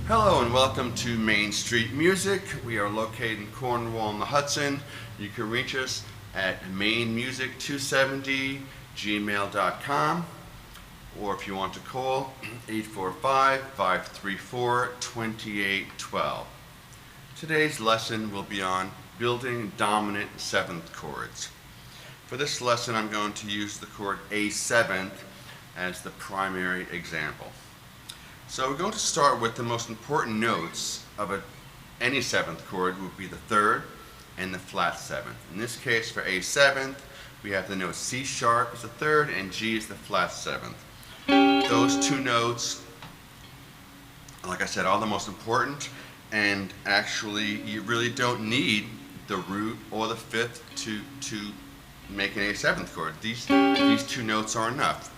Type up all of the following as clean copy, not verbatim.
Hello and welcome to Main Street Music. We are located in Cornwall on the Hudson. You can reach us at mainmusic270@gmail.com, or if you want to call 845-534-2812. Today's lesson will be on building dominant seventh chords. For this lesson I'm going to use the chord A7 as the primary example. So we're going to start with the most important notes of any seventh chord would be the third and the flat seventh. In this case, for A7, we have the note C sharp as the third and G is the flat seventh. Those two notes, like I said, are the most important, and actually you really don't need the root or the fifth to make an A7th chord. These two notes are enough.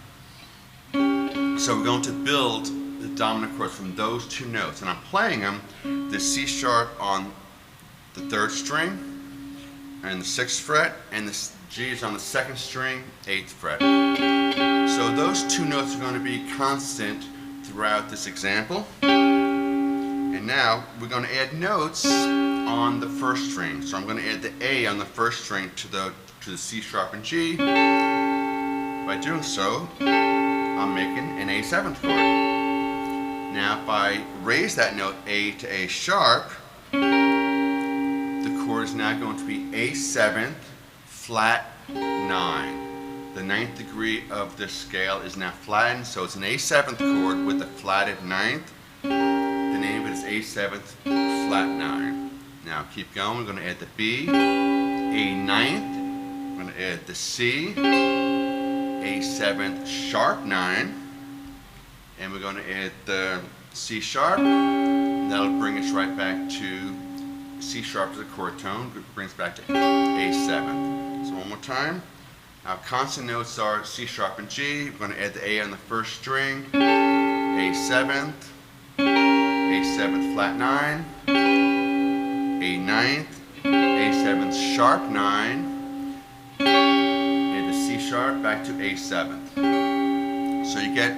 So we're going to build the dominant chords from those two notes, and I'm playing them, the C sharp on the third string and the 6th fret, and the G is on the 2nd string, 8th fret. So those two notes are going to be constant throughout this example. And now we're going to add notes on the first string. So I'm going to add the A on the first string to the C sharp and G. By doing so, I'm making an A7th chord. Now if I raise that note A to A sharp, the chord is now going to be A7 flat 9. The 9th degree of this scale is now flattened, so it's an A7th chord with a flatted 9th. The name of it is A7 flat 9. Now keep going, we're going to add the B, A 9th, we're going to add the C, A7 sharp 9, and we're going to add the C sharp, and that'll bring us right back to C sharp as a chord tone, it brings back to A7. So one more time. Our constant notes are C sharp and G. We're going to add the A on the first string, A7th, A7th flat 9, A9th, A7th sharp 9, and the C sharp back to A7th. So you get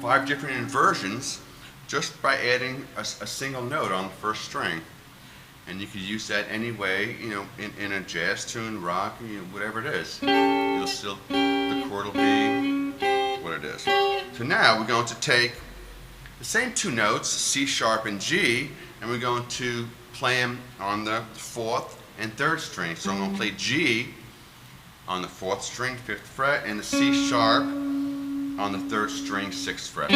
5 different inversions just by adding a single note on the first string. And you could use that any way, in a jazz tune, rock, whatever it is. The chord will be what it is. So now we're going to take the same two notes, C sharp and G, and we're going to play them on the 4th and 3rd string. So I'm going to play G on the 4th string, 5th fret, and the C sharp on the 3rd string, 6th fret.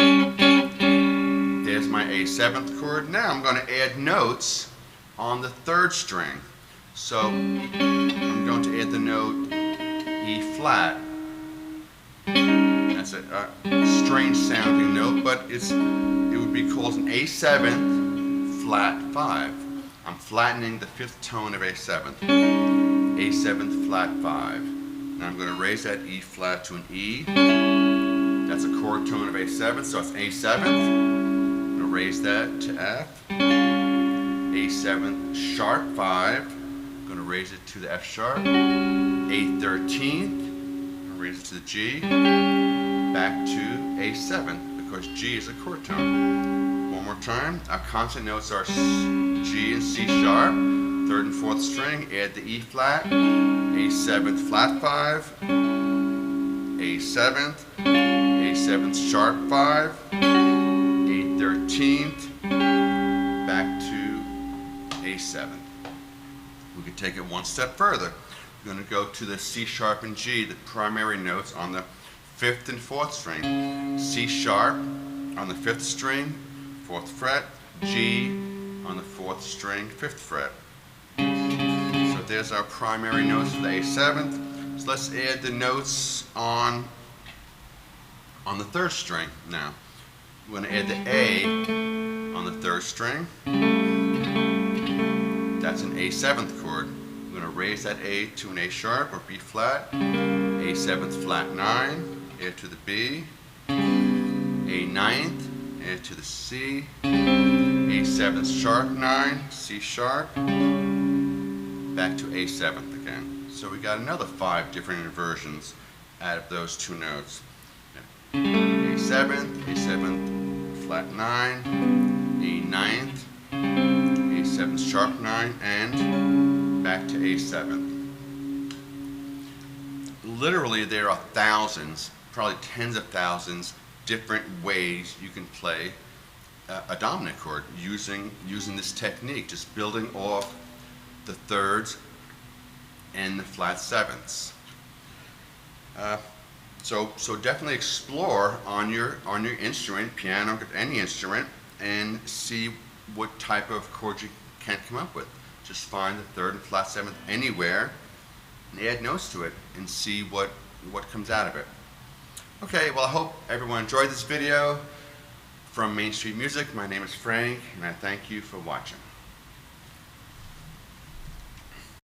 There's my A7th chord. Now I'm going to add notes on the 3rd string. So I'm going to add the note E flat. That's a strange sounding note, but it would be called an A7 flat 5. I'm flattening the 5th tone of A7. A7 flat 5. Now I'm going to raise that E flat to an E. That's a chord tone of A7, so it's A7th. I'm going to raise that to F. A7 sharp 5. I'm going to raise it to the F sharp. A13th. I'm going to raise it to the G. Back to A7 because G is a chord tone. One more time. Our constant notes are G and C sharp. 3rd and 4th string. Add the E flat. A7 flat 5. A7th. A7th sharp 5. A13th. Back to A7. We could take it one step further. We're going to go to the C sharp and G, the primary notes on the 5th and 4th string. C sharp on the 5th string, 4th fret. G on the 4th string, 5th fret. So there's our primary notes for the A7th. So let's add the notes on the 3rd string now. We're going to add the A on the 3rd string. That's an A7th chord. We're going to raise that A to an A sharp or B flat. A7th flat 9, add to the B. A9th, add to the C. A7th sharp 9, C sharp. Back to A7th again. So we got another 5 different inversions out of those two notes. A7th, A7th flat 9, A ninth, A7 sharp 9, and back to A7. Literally, there are thousands, probably tens of thousands, different ways you can play a dominant chord using this technique, just building off the thirds and the flat sevenths. So definitely explore on your instrument, piano, any instrument, and see what type of chord you can come up with. Just find the third and flat seventh anywhere and add notes to it and see what comes out of it. Okay, well, I hope everyone enjoyed this video. From Main Street Music, my name is Frank, and I thank you for watching.